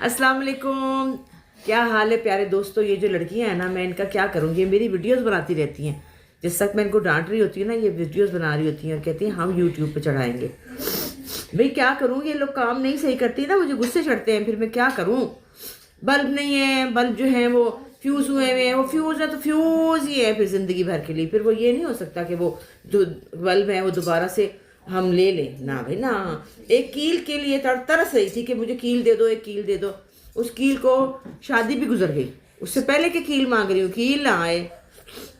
अस्सलाम वालेकुम, क्या हाल है प्यारे दोस्तों। ये जो लड़कियां हैं ना, मैं इनका क्या करूँगी, ये मेरी वीडियोस बनाती रहती हैं। जिस तक मैं इनको डांट रही होती हूँ ना, ये वीडियोस बना रही होती हैं और कहती हैं हम यूट्यूब पे चढ़ाएंगे। भाई क्या करूँ, ये लोग काम नहीं सही करती ना, मुझे गुस्से चढ़ते हैं। फिर मैं क्या करूँ, बल्ब नहीं है, बल्ब जो है वो फ्यूज़ हुए हुए हैं, वो फ्यूज़ है तो फ्यूज़ ही है फिर ज़िंदगी भर के लिए। फिर वो ये नहीं हो सकता कि वो जो बल्ब है वो दोबारा से हम ले लें ना भाई ना। एक कील के लिए तरस रही थी कि मुझे कील दे दो, एक कील दे दो। उस कील को शादी भी गुजर गई, उससे पहले के कील मांग रही हूँ, कील ना आए।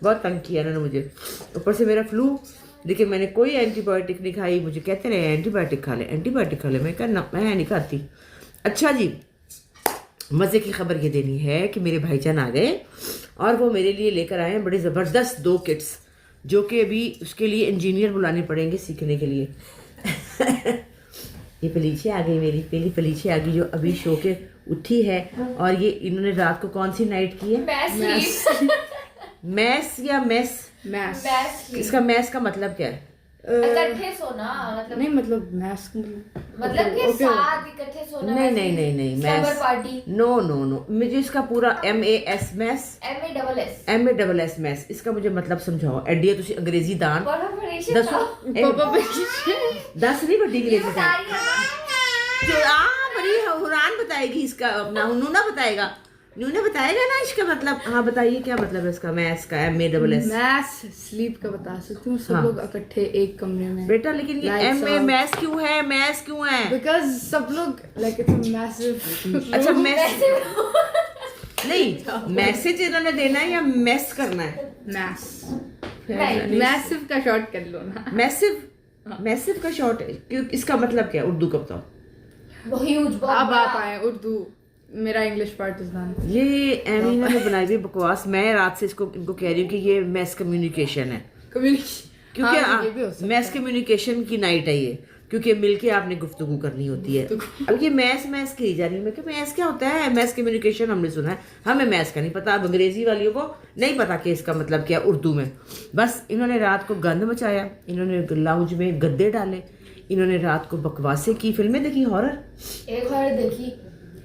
बहुत तंग किया उन्होंने मुझे। ऊपर से मेरा फ्लू, देखिए मैंने कोई एंटीबायोटिक नहीं खाई। मुझे कहते रहे एंटीबायोटिक खा ले, एंटीबायोटिक खा ले। मैं कहना मैं नहीं खाती। अच्छा जी, मज़े की खबर ये देनी है कि मेरे भाईजान आ गए और वो मेरे लिए लेकर आए हैं बड़े ज़बरदस्त 2 किट्स, जो कि अभी उसके लिए इंजीनियर बुलाने पड़ेंगे सीखने के लिए। ये पलीछे आ गई, मेरी पहली पलीछे आ गई जो अभी सो के उठी है। और ये इन्होंने रात को कौन सी नाइट की है? मैस या मेस? मैस। इसका मैस का मतलब क्या है? इकट्ठे सोना, मतलब नहीं, मतलब मैस मतलब कि साथ इकट्ठे सोना। नहीं समर पार्टी। नो मुझे इसका पूरा MAS मैस, MASS मैस, इसका मुझे मतलब समझाओ। एडिया तुसी अंग्रेजी दान दसो, दस नहीं बड़ी अंग्रेजी दान जो बड़ी हुरान बताएगी इसका, अपना नूना बताएगा, नूना बताएगा ना इसका मतलब। हाँ बताइए क्या मतलब है इसका मैस का, MASS? मैस स्लीप का बता सकती हूँ, सब लोग इकट्ठे एक कमरे में बेटा। लेकिन ये MAS क्यों है, मैस क्यों है? बिकॉज सब लोग लाइक इट्स मैसिव। अच्छा मैस नहीं, मैसेज इन्होंने देना है या मैस करना है? मैस मैसिव का शॉर्ट कर लो ना। मैसिव का शॉर्ट क्यों, इसका मतलब क्या है? उर्दू का बताओ। ह्यूज। अब आप आए उर्दू, मेरा इंग्लिश पार्ट इज डन। ये एमीना ने बनाई हुई बकवास। मैं रात से इनको कह रही हूँ कि ये मैस कम्युनिकेशन है, क्योंकि मैस कम्युनिकेशन की नाइट है ये, क्योंकि मिलके आपने गुफ्तगू करनी होती है। अब ये मैस की जा रही है। मैं कि मैस क्या होता है? मैस कम्युनिकेशन हमने सुना है, हमें मैस का नहीं पता। अब अंग्रेजी वालियों को नहीं पता कि इसका मतलब क्या उर्दू में। बस इन्होंने रात को गंद मचाया, इन्होंने लाउंज में गद्दे डाले, इन्होंने रात को बकवासें की। फिल्में देखी, हॉरर एक हॉरर देखी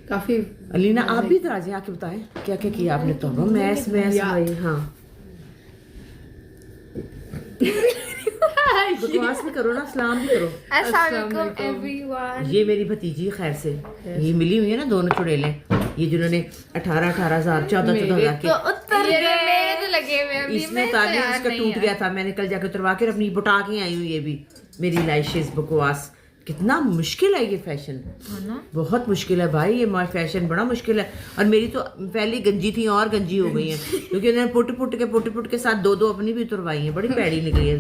काफी। अलीना आप भी इधर आ जाए, आके बताएं क्या क्या किया आपने। तो मैस भाई, हाँ बकवास भी करो ना, सलाम भी करो। अस्सलाम वालेकुम एवरीवन। ये मेरी भतीजी खैर से ये मिली हुई है ना, दोनों चुड़ैलें, ये जिन्होंने 18,000 14,000 के उत्तर मेरे तो लगे हुए अभी। इसमें ताली इसका टूट गया था, मैंने कल जाकर उतरवा के अपनी बुटा के आई हूँ। ये भी मेरी लाइशेस बकवास। कितना मुश्किल है ये फैशन, बहुत मुश्किल है भाई, ये फैशन बड़ा मुश्किल है। और मेरी तो पहली गंजी थी और गंजी हो गई है, क्योंकि उन्होंने पुट के साथ 2 अपनी भी उतरवाई है। बड़ी पैड़ी निकली है।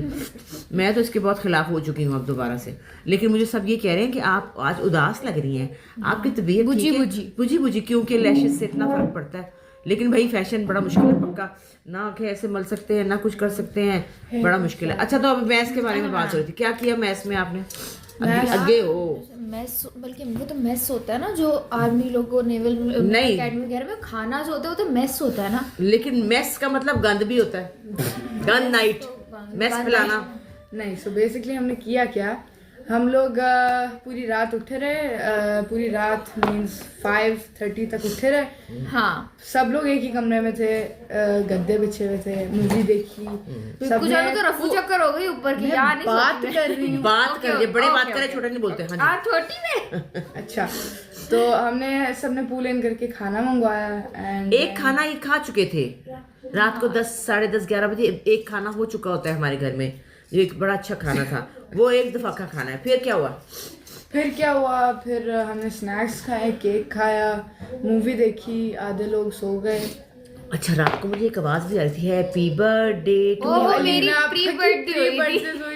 मैं तो इसके बहुत खिलाफ हो चुकी हूँ अब दोबारा से। लेकिन मुझे सब ये कह रहे हैं कि आप आज उदास लग रही हैं, आपकी तबीयत बुझी, क्योंकि लैशेस से इतना फर्क पड़ता है। लेकिन भाई फैशन बड़ा मुश्किल है, पक्का ना आंखें ऐसे मल सकते हैं ना कुछ कर सकते हैं, बड़ा मुश्किल है। अच्छा तो अब मैस के बारे में बात हो रही थी, क्या किया मैस में आपने? आगे हो मैस, बल्कि वो तो मैस होता है ना जो आर्मी लोगों, नेवल एकेडमी वगैरह में खाना जो होता है वो तो मैस होता है ना। लेकिन मैस का मतलब गंद भी होता है, गंद नाइट, मैस फैलाना नहीं। सो बेसिकली हमने किया क्या, हम लोग पूरी रात उठे रहे, पूरी रात मीन्स 5:30 तक उठे रहे। हाँ, सब लोग एक ही कमरे में थे, गद्दे बिछे हुए थे, मूवी देखी। सब कुछ तो रफू चक्कर हो गई ऊपर की। यार नहीं बात कर रही हूँ, बात कर रही, बड़े बात करे, छोटे नहीं बोलते। हाँ छोटी में। अच्छा तो हमने सबने पूल इन करके खाना मंगवाया एंड एक खाना ये खा चुके थे रात को 10, साढ़े 10, 11 बजे। एक खाना हो चुका होता है हमारे घर में, ये एक बड़ा अच्छा खाना था, वो एक दफा का खाना है। फिर क्या हुआ? फिर हमने स्नैक्स खाए, केक खाया, मूवी देखी, आधे लोग सो गए। अच्छा रात को मुझे एक आवाज भी आ रही थी, हैप्पी बर्थडे टू यू। मेरी प्री बर्थडे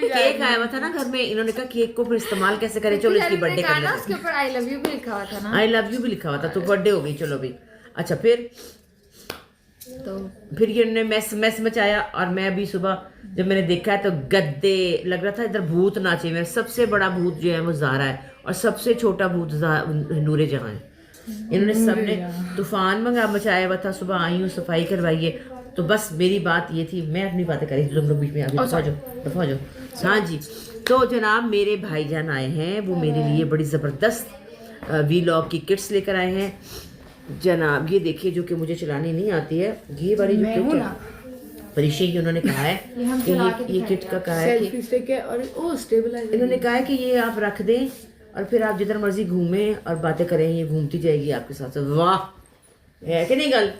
केक आया हुआ था ना घर में, इन्होंने कहा केक को फिर इस्तेमाल कैसे करें, चलो इसकी बर्थडे कर लेते हैं। उसके ऊपर आई लव यू भी लिखा हुआ था ना। आई लव यू भी लिखा हुआ था, तो बर्थडे हो गई, चलो भी। अच्छा फिर ये उन्होंने मैस मचाया। और मैं अभी सुबह जब मैंने देखा है तो गद्दे, लग रहा था इधर भूत नाचे। मेरा सबसे बड़ा भूत जो है वो ज़ारा है, और सबसे छोटा भूत नूरे जहां है। इन्होंने सबने तूफान मचाया हुआ था। सुबह आई हूँ, सफाई करवाई है। तो बस मेरी बात ये थी, मैं अपनी बातें करी थी, तुम लोग बीच में आगे दफा जाओ। हाँ जी, तो जनाब मेरे भाईजान आए हैं, वो मेरे लिए बड़ी ज़बरदस्त वीलॉग की किट्स लेकर आए हैं जनाब। ये देखिए, जो कि मुझे चलानी नहीं आती है, ये वाली जो किट है परिशे की, उन्होंने कहा है कि ये किट का कहा है सेल्फी स्टिक है और ओ स्टेबलाइजर। इन्होंने कहा है कि ये आप रख दें और फिर आप जिधर मर्जी घूमें और बातें करें, ये घूमती जाएगी आपके साथ साथ। वाह, है कि नहीं गल,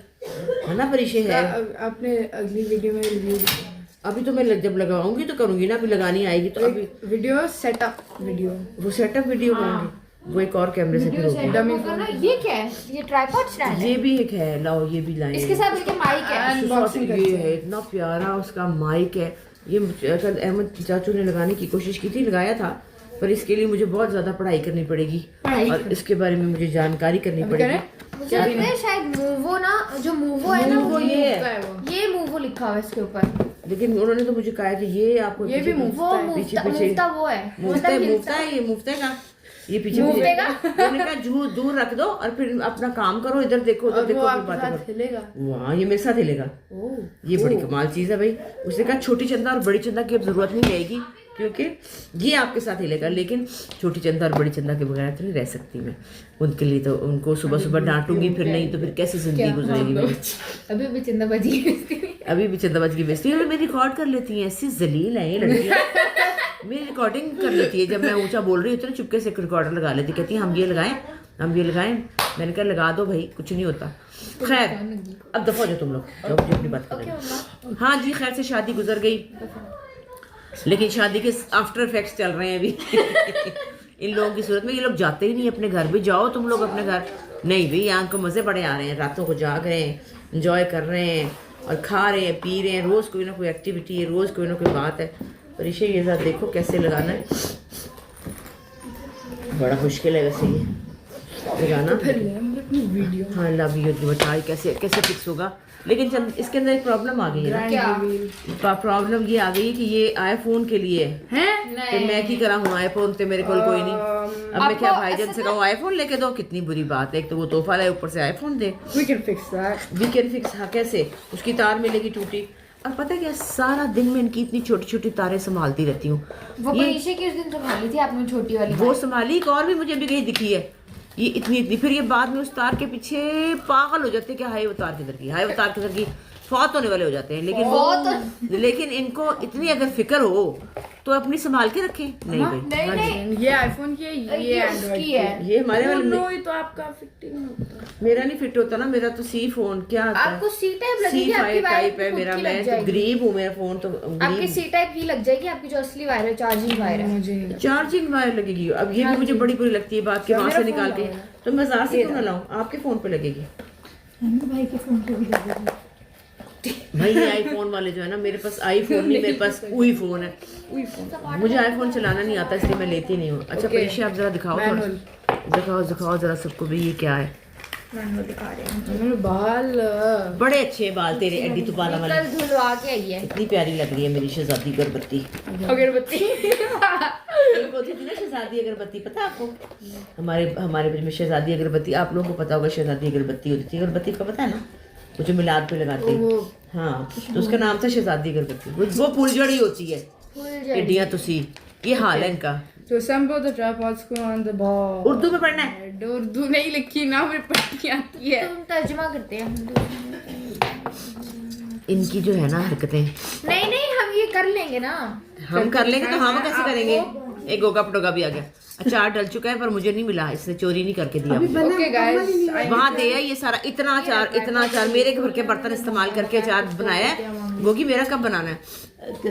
है ना परिशे है। आपने अगली वीडियो में रिव्यू अभी तो मैं जब लगाऊंगी तो करूंगी ना, अभी लगानी आएगी तो अभी वीडियो सेटअप वीडियो, वो सेटअप वीडियो करूंगी, वो एक और कैमरे से फिर होगी। डमी करना। ये क्या है? ये ट्राइपॉड स्टैंड है। ये भी एक है, लाओ ये भी लाए। इसके साथ उसके माइक है। ये है, इतना प्यारा उसका माइक है। ये कल अहमद चाचू ने लगाने की कोशिश की थी, लगाया था, पर इसके लिए मुझे बहुत ज्यादा पढ़ाई करनी पड़ेगी और इसके बारे में मुझे जानकारी करनी पड़ेगी। मुझे लगता है शायद मूवो ना, जो मूवो है ना, मूवो ये है, ये मूवो लिखा हुआ है इसके ऊपर। लेकिन उन्होंने तो मुझे कहा कि ये आपको ये भी वो मुफ्ता वो है, मुफ्ता है, ये मुफ्ते का, ये पीछे उन्होंने कहा दूर रख दो और फिर अपना काम करो, इधर देखो उधर देखो, बातें करो। वाह, ये मेरे साथ हिलेगा, ये बड़ी कमाल चीज है भाई। उसने कहा छोटी चंदा और बड़ी चंदा की अब जरूरत नहीं रहेगी, क्योंकि ये आपके साथ हिलेगा, लेकिन छोटी चंदा और बड़ी चंदा के बगैर तो नहीं रह सकती मैं। उनके लिए तो उनको सुबह सुबह डांटूंगी, फिर नहीं तो फिर कैसे जिंदगी गुजरेगी मेरी। अभी भी चंदाबाजी अभी भी चंदाबाजी की बेइज्जती है। मेरी रिकॉर्ड कर लेती हैं, ऐसी जलील है ये लड़कियां। मेरी रिकॉर्डिंग कर लेती है, जब मैं ऊंचा बोल रही होती है चुपके से रिकॉर्डर लगा लेती, कहती है हम ये लगाएं। मैंने कहा लगा दो भाई, कुछ नहीं होता। खैर अब दफा हो जाओ तुम लोग, जाओ मुझे अपनी बात करें। हाँ जी, खैर से शादी गुजर गई, लेकिन शादी के आफ्टर इफेक्ट्स चल रहे हैं अभी। इन लोगों की सूरत में ये लोग जाते ही नहीं अपने घर। भी जाओ तुम लोग अपने घर। नहीं भाई, यहाँ को मज़े बड़े आ रहे हैं, रातों को जाग रहे हैं, इंजॉय कर रहे हैं और खा रहे हैं, पी रहे हैं। रोज़ कोई ना कोई एक्टिविटी है, रोज़ कोई ना कोई बात है। परिशे ये साथ देखो कैसे लगाना है, बड़ा मुश्किल है वैसे ये लगाना। वीडियो हाँ, लव यू बताइए कैसे कैसे फिक्स होगा। लेकिन इसके अंदर एक प्रॉब्लम आ गई है ना। प्रॉब्लम ये आ गई है कि ये आईफोन के लिए है, तो मैं की करा हूँ, आईफोन तो मेरे को कोई नहीं। अब मैं क्या भाईजान से कहूँ आईफोन लेके दो, कितनी बुरी बात है। एक तो वो तोहफा लाए, ऊपर से आईफोन दे। We can fix. हाँ, कैसे? उसकी तार मिलेगी टूटी। और पता है क्या, सारा दिन मैं इनकी इतनी छोटी छोटी तारें संभालती रहती हूँ। वो परिशे की उस दिन संभाली थी आपने, छोटी वाली वो संभाली, एक और भी मुझे अभी कहीं दिखी है, ये इतनी। फिर ये बाद में उस तार के पीछे पागल हो जाते हैं कि हाय वो तार किधर की, हाय वो तार किधर की, फौत होने वाले हो जाते हैं। लेकिन इनको इतनी अगर फिक्र हो तो अपनी संभाल के रखें। नहीं भाई, नहीं, ये आईफोन की है, ये एंड्रॉइड की है। ये हमारे वाले नो, ये तो आपका फिट नहीं होता। मेरा नहीं फिट होता ना, मेरा तो सी फोन क्या आता है, आपको सी टाइप लगेगी, आपकी टाइप है मेरा। मैं तो गरीब हूँ, मेरा फोन तो आपकी सी टाइप ही लग जाएगी। आपकी जो असली वायर है, चार्जिंग वायर है, मुझे नहीं चार्जिंग वायर लगेगी। अब ये भी मुझे बड़ी बुरी लगती है बात के, वहां से निकाल के तो मैं जार से क्यों ना लाऊं, आपके फोन पे लगेगी। भाई के फोन पे भी लगेगी भाई ये आईफोन वाले जो है ना, मेरे पास आईफोन नहीं, मेरे पास उई फोन है। मुझे आईफोन चलाना नहीं आता, इसलिए मैं लेती नहीं हूँ। अच्छा परिशे आप जरा दिखाओ, दिखाओ जरा सबको भी ये क्या है। दिखा रहे हैं बाल, बड़े अच्छे बाल तेरे, एडी तो बाला वाले। कल धुलवा के आई है, इतनी प्यारी लग रही है मेरी शहजादी अगरबत्ती। होती थी ना शहजादी अगरबत्ती, पता है आपको? हमारे में शहजादी अगरबत्ती, आप लोगों को पता होगा शहजादी अगरबत्ती होती थी। अगरबत्ती का पता है ना, वो जो मिलाद पे लगाते हैं। हाँ, तो उसका नाम था शहजादी अगरबत्ती। वो फुलझड़ी होती है, एडियां तो सी। ये हाल है इनका। तो some of the tripods go on the ball। Urdu में पढ़ना है? उर्दू नहीं लिखी ना, मुझे पढ़नी आती है। तुम तर्जुमा करते हैं। इनकी जो है ना हरकतें, नहीं हम ये कर लेंगे ना। हम कर लेंगे तो हम कैसे करेंगे? एक गोगा पटोगा भी आ गया। अचार डल चुका है पर मुझे नहीं मिला, इसने चोरी नहीं करके दिया। ओके गाइस, वहाँ दे ये सारा इतना अचार मेरे घर के बर्तन इस्तेमाल करके अचार बनाया है। गोगी मेरा कब बनाना है?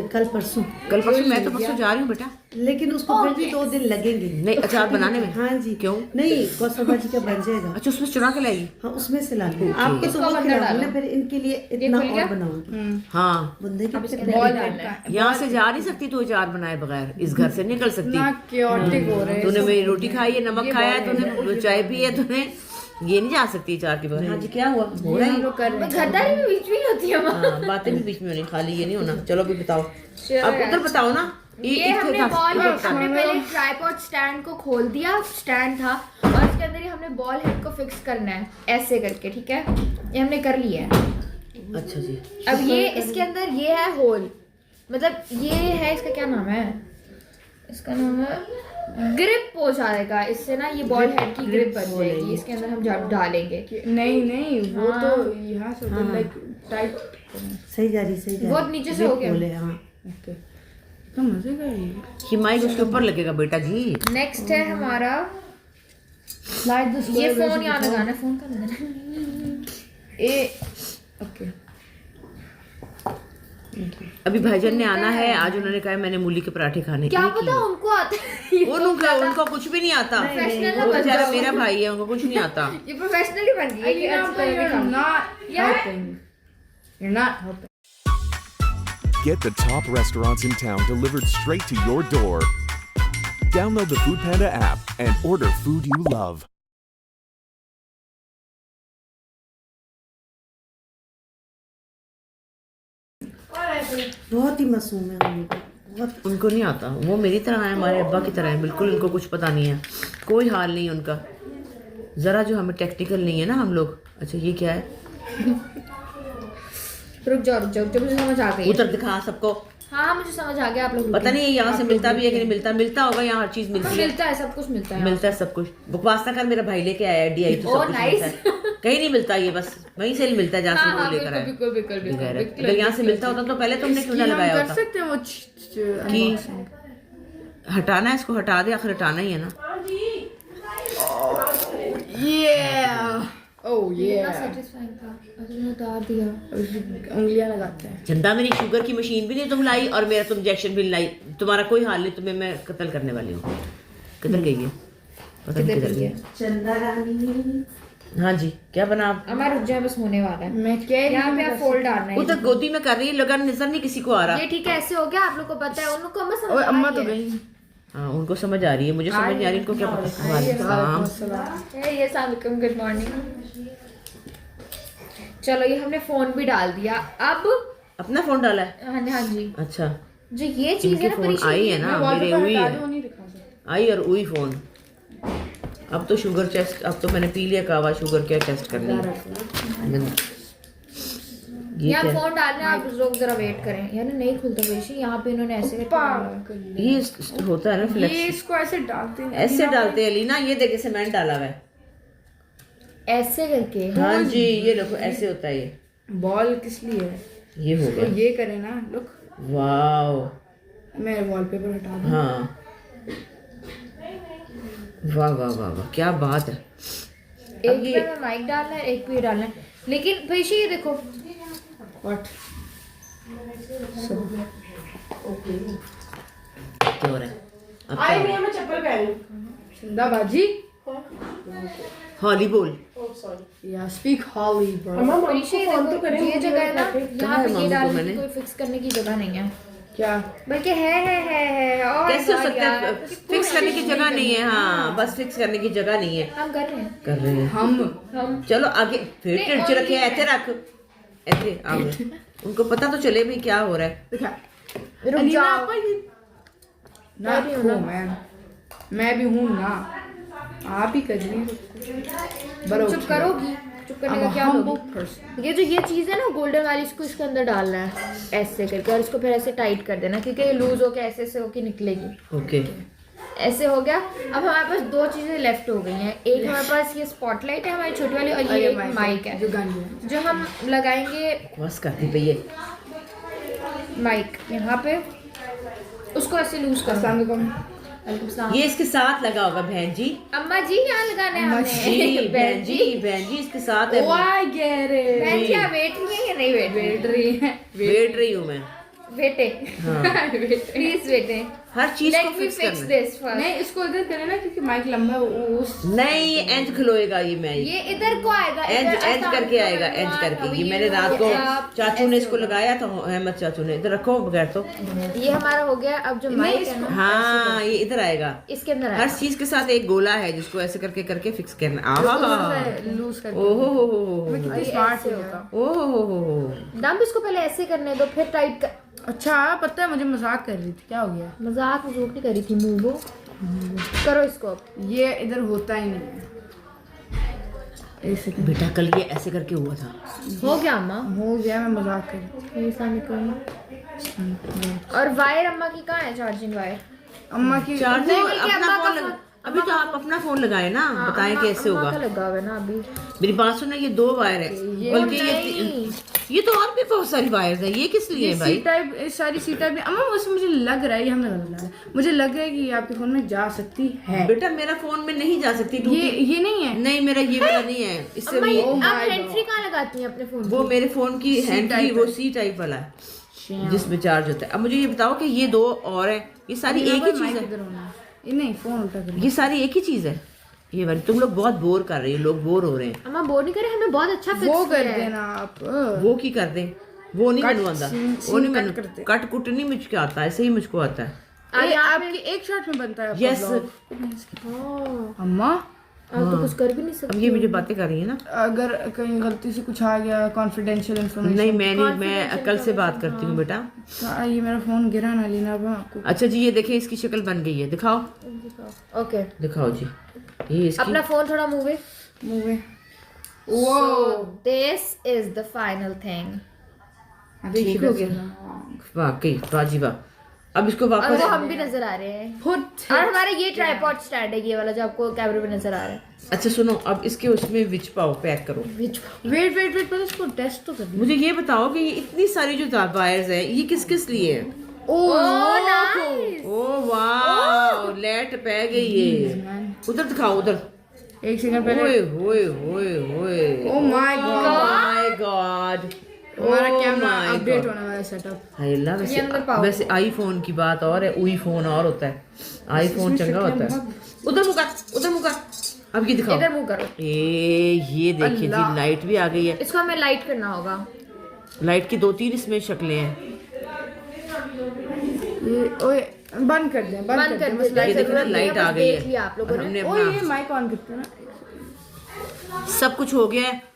कल परसों। मैं तो परसों जा रही हूँ बेटा, लेकिन उसको फिर भी 2 दिन लगेंगे। नहीं अचार बनाने में? हाँ जी। क्यों? नहीं, कौसर भाजी का बन जाएगा। अच्छा, उसमें चुरा के लाएगी? हाँ, उसमें से ला लूँ। आपको तो वो खिलाऊंगी ना, फिर इनके लिए इतना और बनाऊंगी। हाँ, बंदे के यहाँ से जा नहीं सकती तो अचार बनाए बगैर, इस घर से निकल सकती। क्योटिक हो रहे हैं। तूने मेरी रोटी खाई है, नमक खाया है तूने, चाय पी है तूने, ये नहीं जा सकती अचार के बगैर। हाँ जी, क्या हुआ? हो रहा है घरदारी में बीच में होती है। हाँ, बातें भी बीच में होनी, खाली ये नहीं होना। चलो भी बताओ, अब उधर बताओ ना। ये हमने पहले ट्राइपॉड स्टैंड को खोल दिया, स्टैंड था, और इसके अंदर ही हमने बॉल हेड को फिक्स करना है ऐसे करके, ठीक है? ये हमने कर लिया है। अच्छा जी। अब ये इसके अंदर ये है होल, मतलब ये है, इसका क्या नाम है? इसका नाम है ग्रिप हो जाएगा इससे ना, ये बॉल हेड की ग्रिप बन जाएगी, इसके अंदर हम जब डालेंगे। नहीं वो तो यहाँ से उधर लाइक टाइट। सही जा रही वो नीचे से हो गया। बोले हाँ ओके तो मजे का ये माइक उसके ऊपर लगेगा बेटा जी। नेक्स्ट है हमारा स्लाइड द ये फोन यहाँ लगाना है, फोन का लगाना ए ओके। अभी भाईजान ने आना है आज, उन्होंने कहा मैंने मूली के पराठे खाने। क्या पता उनको आता है। उनको कुछ भी नहीं आता। प्रोफेशनल वो बेचारा मेरा भाई है, उनको कुछ नहीं आता। ये प्रोफेशनली बन गई है कि अच्छी तरह से खाओ। You're not helping. Get the top restaurants in town delivered straight to your door. Download the Foodpanda app and order food you love. बहुत ही मासूम है हम लोग, बहुत। उनको नहीं आता, वो मेरी तरह है, हमारे अब्बा की तरह है बिल्कुल। उनको कुछ पता नहीं है, कोई हाल नहीं है उनका। ज़रा जो हमें टेक्निकल नहीं है ना हम लोग। अच्छा ये क्या है? रुक जाओ मुझे समझ आ गई। उधर दिखा सबको। हाँ मुझे समझ आ गया। आप लोग पता नहीं यहाँ से मिलता भी है कि नहीं मिलता। मिलता होगा, यहाँ हर चीज मिलती है। मिलता है, सब कुछ मिलता है। मिलता है सब कुछ। बकवास ना कर, मेरा भाई लेके आया है DI तो सब कुछ मिलता है। कहीं नहीं मिलता, ये बस वहीं से मिलता है जहाँ से वो लेकर आया। बिल्कुल। अगर यहाँ से मिलता होता तो पहले तुमने क्यों ना लगाया कर होता? सकते हैं वो कि हटाना है इसको, हटा दे, आखिर हटाना ही है ना। ओह ये कितना satisfying था। अरे मैंने उतार दिया। उंगलियां लगाते हैं। चंदा मेरी शुगर की मशीन भी नहीं तुम लाई और मेरा तुम इंजेक्शन भी लाई। तुम्हारा कोई हाल नहीं, तुम्हें मैं कत्ल करने वाली हूँ। किधर गई है? पता नहीं किधर गई है। चंदा रानी। हाँ जी क्या बना आप? हमारा रुक जाए, बस होने वाला है। मैं कह रही यहाँ पे आप फोल्ड डालना है। उधर गोदी में कर रही है, लगा नजर नहीं किसी को आ रहा। ये ठीक है, ऐसे हो गया। आप लोग को पता है, उनको अम्मा समझ ओए अम्मा आ तो रही है। गई। हाँ उनको समझ आ रही है, मुझे समझ नहीं आ रही इनको क्या पता। वालेकुम ये सलाम, गुड मॉर्निंग। चलो ये हमने फोन भी डाल दिया। अब अपना फोन डाला है। हाँ जी। अच्छा जो ये चीज इनके है ना, फोन आई है ना, मेरे हुई है आई और हुई फोन। अब तो शुगर टेस्ट, अब तो मैंने पी लिया कावा, शुगर क्या टेस्ट करनी है। ये यहाँ क्या फोन डालना है, आप लोग जरा वेट करें। यार नहीं खुलता वैसे, यहाँ पे इन्होंने ऐसे ये होता है ना ये फ्लेक्स, इसको ऐसे डालते हैं। ऐसे डालते हैं लीना। ये देखे सीमेंट डाला हुआ है। ऐसे करके। हाँ जी ये देखो ऐसे होता है। ये बॉल किस लिए है? ये हो तो गया। ये करे ना, लुक। वाह मैं वॉलपेपर हटा दूं। हाँ वाह वाह वाह वाह क्या बात है। एक पे में माइक डालना है, एक पे डालना है। लेकिन भैया ये देखो, व्हाट क्या हो रहा है? अब क्या हो रहा है? चप्पल पहन चंदा बाजी। हॉली बोल। या स्पीक हॉली ब्रो। परीक्षा ये देखो, ये जगह है ना, यहाँ पे ये मामू को डालने मैंने- की कोई फिक्स करने की जगह नहीं है। क्या बल्कि है और कैसे हो God सकता है? यार, फिक्स करने की जगह नहीं है। हाँ बस फिक्स करने की जगह नहीं है। हम कर रहे हैं। कर रहे हैं हम चलो आगे। फिर नहीं, टिरच और रखे ये- ऐसे रख, ऐसे आगे। उनको पता तो चले भी क्या हो रहा है। दिखा रुक जाओ। ना रखो मैम, मैं भी हूँ ना, आप ही करिए। चुप करोगी? चुप करने का क्या होगी? ये जो ये चीज है ना गोल्डन वाली, इसको इसके अंदर डालना है ऐसे करके, और इसको फिर ऐसे टाइट कर देना, क्योंकि ये लूज होके ऐसे ऐसे होके निकलेगी। ओके ऐसे हो गया। अब हमारे पास दो चीजें लेफ्ट हो गई हैं। एक हमारे पास ये स्पॉटलाइट है हमारी छोटी वाली, और ये एक माइक है जो गाने जो हम लगाएंगे। बस करती भैया। माइक यहाँ पे, उसको ऐसे लूज कर। हैं। वालेकुम सलाम। ये इसके साथ लगा होगा बहन जी। अम्मा जी यहाँ लगाना है जी बहन जी, बहन जी इसके साथ है। I get it. बहन जी आप वेट रही है या नहीं वेट रही है? वेट रही हूँ मैं। वेटे हाँ प्लीज वेटे। हर चीज को लेट मी फिक्स फिक्स करना है। This first. नहीं इसको इधर करे ना, क्योंकि माइक लंबा है, उस नहीं ये एंज खिलोएगा ये मैं। ये इधर को आएगा, एंज करके आएगा, एंज करके। ये मैंने रात को चाचू ने इसको लगाया था, अहमद चाचू ने। इधर रखो बगैर तो। ये हमारा हो गया। अब जो माइक है ना, हाँ ये इधर आएगा। इसके अंदर हर आएगा। चीज के साथ एक गोला है जिसको ऐसे करके करके फिक्स करना। आहा लूज कर ओहो हो कितनी स्मार्ट होता। ओहो हो। डंप इसको पहले ऐसे करने दो, फिर टाइट कर। अच्छा पता है, मुझे मजाक कर रही थी, क्या हो गया? मजाक मजूक नहीं करी थी, मूवो करो इसको। अब ये इधर होता ही नहीं है। ऐसे बेटा कल ये ऐसे करके हुआ था। हो गया अम्मा। हो गया, मैं मजाक कर रही थी। और वायर अम्मा की कहाँ है? चार्जिंग वायर अम्मा की चार्जर नहीं, बल्कि अपना अम्मा का फोन फोन- अभी तो आप अपना फोन लगाए ना, बताएं कैसे अम्मा होगा। का लगा हुआ है ना अभी। मेरी बात सुनो, ये 2 वायर है, बल्कि ये तो और भी बहुत सारी वायर्स हैं। ये किस लिए है सी भाई? टाइप, सारी सी टाइप। अम्मा वैसे मुझे लग रहा है, ये हमें लग रहा है, मुझे लग रहा है कि ये आपके फोन में जा सकती है। बेटा मेरा फोन में नहीं जा सकती, ये नहीं है। नहीं मेरा ये वाला नहीं है, इससे अम्मा भी आप हैंड फ्री कहाँ लगाती हैं अपने फोन? वो मेरे फोन की हैंड फ्री, type वो है। सी टाइप वाला है जिसमें चार्ज होता है। अब मुझे ये बताओ कि ये 2 और है, ये सारी एक ही चीज है? ये नहीं, फोन उल्टा कर। ये सारी एक ही चीज है ये वाली? तुम लोग बहुत बोर कर रही हो, लोग बोर हो रहे हैं। अम्मा बोर नहीं करे, हमें बहुत अच्छा फिक्स वो कर किया है। देना आप। वो की कर दें? वो नहीं मैंने आता, वो नहीं कट मैंने करते। कट कुट नहीं मुझको आता, ऐसे ही मुझको आता है। अरे आपके एक शॉट में बनता है आपका यस। vlog। अम्मा आप तो कुछ कर भी नहीं सकते। अब ये मुझे बातें कर रही है ना। अगर कहीं गलती से कुछ आ गया कॉन्फिडेंशियल इन्फॉर्मेशन। नहीं मैं कल से बात करती हूँ बेटा। ये मेरा फोन गिरा ना लीना अब आपको। अच्छा जी, ये देखें इसकी शक्ल बन गई है, दिखाओ ओके, दिखाओ जी, ये इसकी अपना फोन थोड़ा move movie. So this is the final thing. ठीक हो गया, वाकई बाजी वाह। अब इसको और वापस वो हम भी नजर आ रहे हैं, और हमारा ये ट्राइपॉड स्टैंड है, ये वाला जो आपको कैमरे में नजर आ रहा है। अच्छा सुनो, अब इसके उसमें विच पाओ, पैक करो। वेट पहले इसको टेस्ट तो कर दो। मुझे ये बताओ कि ये इतनी सारी जो वायर्स है, ये किस किस लिए है? नाइस। ओ वाह, लेट पै गई है। उधर दिखाओ, उधर। एक सेकंड पहले। ओए होए होए होए, oh my God, my God, हमारा कैमरा अपडेट होने वाला है सेटअप। हाय अल्लाह। ये अंदर वैसे पाओ। वैसे आईफोन की बात और है, उई फोन और होता है, आईफोन चंगा होता है। उधर मुका, उधर मुका। अब ये दिखाओ, इधर मुंह करो। ये देखिए जी, लाइट भी आ गई है। इसको हमें लाइट करना होगा। लाइट की 2-3 इसमें शक्लें हैं। ये ओए बंद कर दें, बंद कर दें बस। ये देखो ना, लाइट आ गई देख लिया है। आप लोगों ने। हमने ओए ये अपना माइक ऑन करते हैं ना। सब कुछ हो गया है।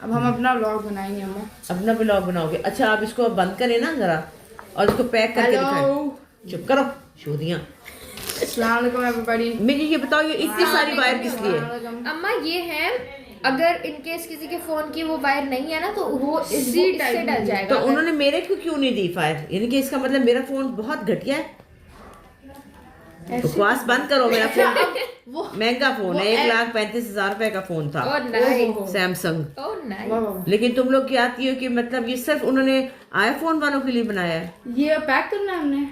अब हम अपना व्लॉग बनाएंगे अम्मा। अपना ब्लॉग बनाओगे? अच्छा आप इसको अब बंद करें ना जरा, और इसको पैक करके दिखाएं। चुप करो शोधियां। अस्सलाम वालेकुम एवरीबॉडी। मुझे ये बताओ, ये इतनी सारी वायर किस लिए है? अम्मा ये है, अगर इनकेस किसी के फोन की वो वायर नहीं है ना, तो वो इससे डल जाएगा। तो उन्होंने मेरे को क्यों नहीं दी फायर? यानी कि इसका मतलब मेरा फोन बहुत घटिया है। बकवास बंद करो। मेरा फोन महंगा फोन है, 1,35,000 रुपए का फोन था, oh nice, Samsung. Oh nice. लेकिन तुम लोग क्या आती हो कि मतलब ये सिर्फ उन्होंने आईफोन वालों के लिए बनाया है। ये पैक करना है हमने।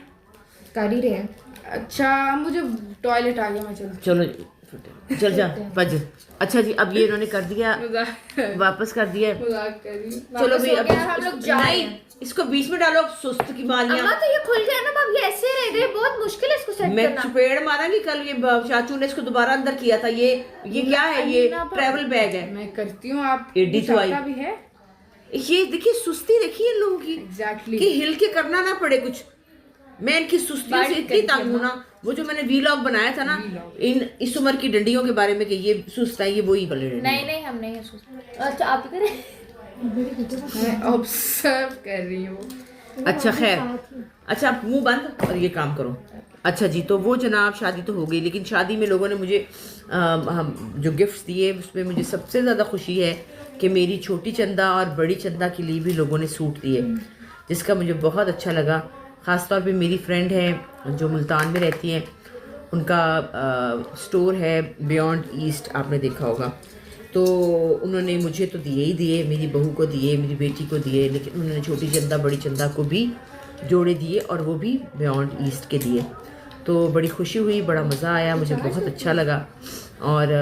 कर ही रहे हैं। अच्छा मुझे टॉयलेट आ गया, मैं चल चल जा भज। अच्छा जी, अब ये इन्होंने कर दिया, वापस कर दिया। मजाक कर रही हूँ। चलो भी, हो अब गया, हम लोग जा रहे नहीं, हैं। इसको बीच में डालो, सुस्त की मारियां। अम्मा तो ये खुल गया ना, अब ये ऐसे रह गए, बहुत मुश्किल है इसको सेट मैं करना। चपेड़ मारांगी कल। ये चाचू ने इसको दोबारा अंदर किया था। ये क्या है? ये ट्रैवल बैग है। मैं करती हूँ, आप एडी कुछ तो आई। आता भी है। ये देखिए सुस्ती देखिए इन लोगों की, एग्जैक्टली। कि हिल के करना ना पड़े कुछ। मैं इनकी सुस्तियों से इतनी तंग हूं ना। वो जो मैंने वीलॉग बनाया था ना इस उम्र की डंडियों के बारे में, कि ये सुस्त है, ये वही वाले डंडी। नहीं हम नहीं है। अच्छा आप ही करें। मैं ऑब्जर्व कर रही हूँ। अच्छा खैर, अच्छा आप मुंह बंद और ये काम करो। अच्छा जी, तो वो जनाब शादी तो हो गई, लेकिन शादी में लोगों ने मुझे जो गिफ्ट्स दिए उसमें मुझे सबसे ज़्यादा खुशी है कि मेरी छोटी चंदा और बड़ी चंदा के लिए भी लोगों ने सूट दिए, जिसका मुझे बहुत अच्छा लगा। ख़ास तौर पे मेरी फ्रेंड है जो मुल्तान में रहती हैं, उनका स्टोर है बियॉन्ड ईस्ट, आपने देखा होगा। तो उन्होंने मुझे तो दिए ही दिए, मेरी बहू को दिए, मेरी बेटी को दिए, लेकिन उन्होंने छोटी चंदा बड़ी चंदा को भी जोड़े दिए, और वो भी बियॉन्ड ईस्ट के दिए। तो बड़ी खुशी हुई, बड़ा मज़ा आया, मुझे बहुत अच्छा लगा। और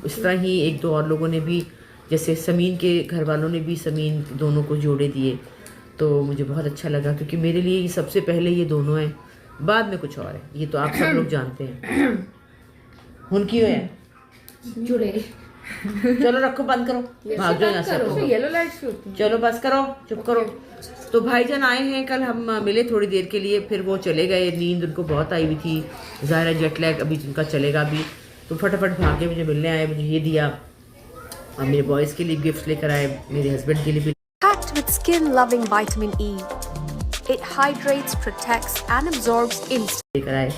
इस तरह ही 1-2 और लोगों ने भी, जैसे समीन के घर वालों ने भी समीन दोनों को जोड़े दिए। तो मुझे बहुत अच्छा लगा, क्योंकि मेरे लिए ये सबसे पहले ये दोनों हैं, बाद में कुछ और है, ये तो आप सब लोग जानते हैं। उनकी है जुड़े। चलो रखो, बंद करो, भाग जाओ यहाँ से। तो येलो लाइट्स भी होती हैं। चलो बस करो, चुप करो। तो भाईजान आए हैं, कल हम मिले थोड़ी देर के लिए, फिर वो चले गए। नींद उनको बहुत आई हुई थी, ज़ाहिर है जेट लैग अभी उनका चलेगा अभी। तो फटाफट भाग के मुझे मिलने आए, मुझे ये दिया, और मेरे बॉयज़ के लिए गिफ्ट लेकर आए, मेरे हस्बैंड के लिए भी Packed with skin-loving vitamin E. It hydrates, protects, and absorbs instantly. लेकर आए,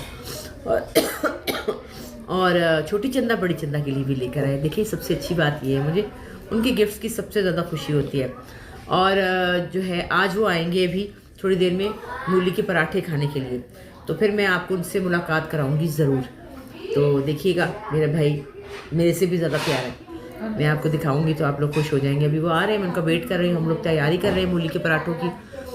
और छोटी चंदा बड़ी चंदा के लिए भी लेकर आए। देखिए सबसे अच्छी बात ये है, मुझे उनके गिफ्ट्स की सबसे ज़्यादा खुशी होती है। और जो है आज वो आएंगे अभी थोड़ी देर में मूली के पराठे खाने के लिए। तो फिर मैं आपको उनसे मुलाकात कराऊंगी ज़रूर। तो देखिएगा, मेरा भाई मेरे से भी ज़्यादा प्यार है, मैं आपको दिखाऊंगी तो आप लोग खुश हो जाएंगे। अभी वो आ रहे हैं, मैं उनका वेट कर रही हूँ, हम लोग तैयारी कर रहे हैं मूली के पराठों की,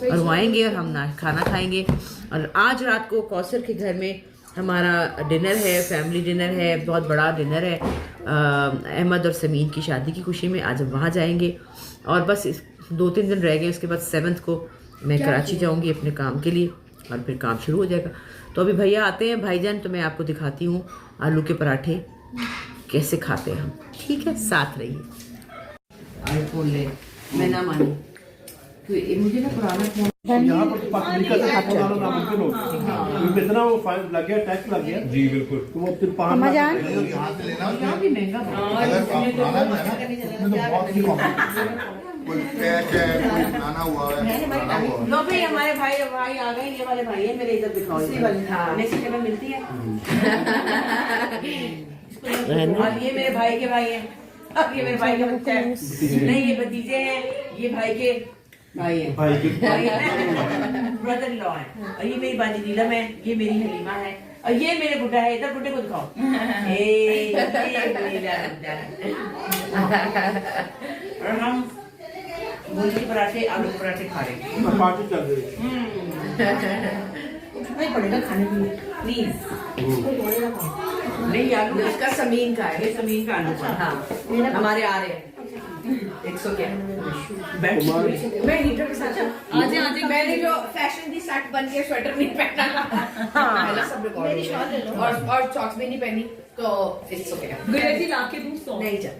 और वो आएंगे और हम खाना खाएंगे। और आज रात को कौसर के घर में हमारा डिनर है, फैमिली डिनर है, बहुत बड़ा डिनर है अहमद और समीन की शादी की खुशी में। आज हम वहाँ जाएंगे और बस 2-3 दिन रह गए, उसके बाद 7th को मैं कराची जाऊँगी अपने काम के लिए और फिर काम शुरू हो जाएगा। तो अभी भैया आते हैं भाईजान, तो मैं आपको दिखाती हूँ आलू के पराठे कैसे खाते हैं हम। ठीक है, साथ रहिए। आईफोन ले, मैं ना मानी तो मुझे ना पुराना फोन यहाँ पर पत्रिका से हाथ डालो ना मुमकिन हो, क्योंकि इतना वो फाइन लग गया, टैक्स लग गया। जी बिल्कुल। तो वो फिर 5 लाख यहाँ भी महंगा तो बहुत ही कम। कोई पैक है, कोई खाना हुआ है, खाना हुआ है। लो भाई, हमारे भाई आ गए, ये वाले भाई है मेरे, इधर दिखाओ इसी वाले। नेक्स्ट जगह मिलती है। और ये मेरे भाई के भाई हैं, अब ये मेरे भाई का बच्चा है, नहीं ये भतीजे हैं, ये भाई के भाई हैं, ब्रदर इन लॉ है। और ये मेरी बाजी नीलम है, ये मेरी हलीमा है, और ये मेरे बुड्ढा है। इधर बुड्ढे को दिखाओ, ये मेरा बुड्ढा है। और हम मूली के पराठे, आलू के पराठे खा रहे हैं। पार्टी चल रही है। नहीं पड़ेगा खाने के लिए, प्लीज। नहीं, आलू इसका समीन का है, ये समीन का आलू का। हाँ, हमारे आ रहे हैं 100 क्या मैं हीटर के साथ आज मैंने जो फैशन दी सेट बन के स्वेटर नहीं पहना, हाँ सब मेरी शॉल ले लो, और सॉक्स भी नहीं पहनी, तो इट्स ओके। नहीं चल